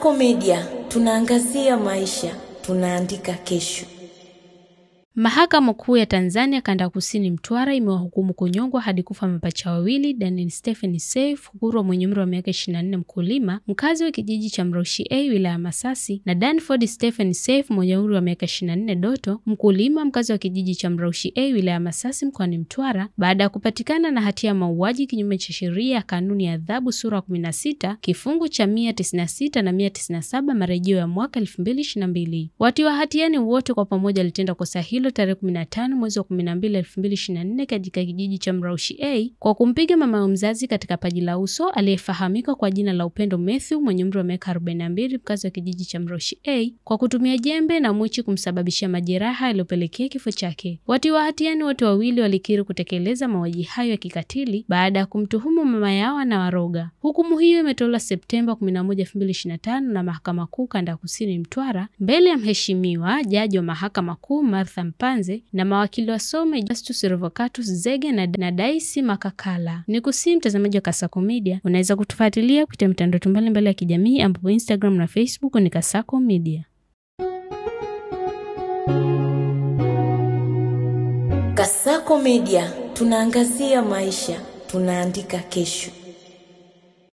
Kasako Media, tunaangazia maisha, tunaandika kesho. Mahakama Kuu ya Tanzania Kanda Kusini Mtwara imewahukumu kunyongwa hadi kufa mapacha wawili, Daniel Stephen Seif Kurwa mwenye umri wa miaka 24, mkulima mkazi wa kijiji cha Mroshi A wilaya Masasi, na Danford Stephen Seif mwenye umri wa miaka 24, Doto mkulima mkazi wa kijiji cha Mroshi A wilaya Masasi mkoani Mtwara, baada ya kupatikana na hatia ya mauaji kinyume cha sheria ya kanuni ya adhabu sura 16 kifungu cha 196 na 197 marejeo ya mwaka 2022. Watiwa hatiani wote kwa pamoja walitenda kosa hilo tarehe 15 mwezi wa 12 2024 katika kijiji cha Mroshi A kwa kumpiga mama mzazi katika paji la uso aliyefahamika kwa jina la Upendo Matthew mwenye umri wa miaka 42, mkazi wa kijiji cha Mroshi A, kwa kutumia jembe na mwichi kumsababishia majeraha yaliyopelekea kifo chake. Watiwa hatiani wote wawili walikiri kutekeleza mauaji hayo ya kikatili baada ya kumtuhumu mama yao na waroga. Hukumu hiyo imetolewa Septemba 11, 2025 na Mahakama Kuu Kanda Kusini Mtwara mbele ya mheshimiwa jaji wa Mahakama Kuu Martha Mpanze na mawakili wasome Justus Revocatus Zege na Daisy Makakala. Nikusihi mtazamaji wa Kasako Media, unaweza kutufuatilia kupitia mitandao mbalimbali ya kijamii ambapo Instagram na Facebook ni Kasako Media. Kasako Media, tunaangazia maisha, tunaandika kesho.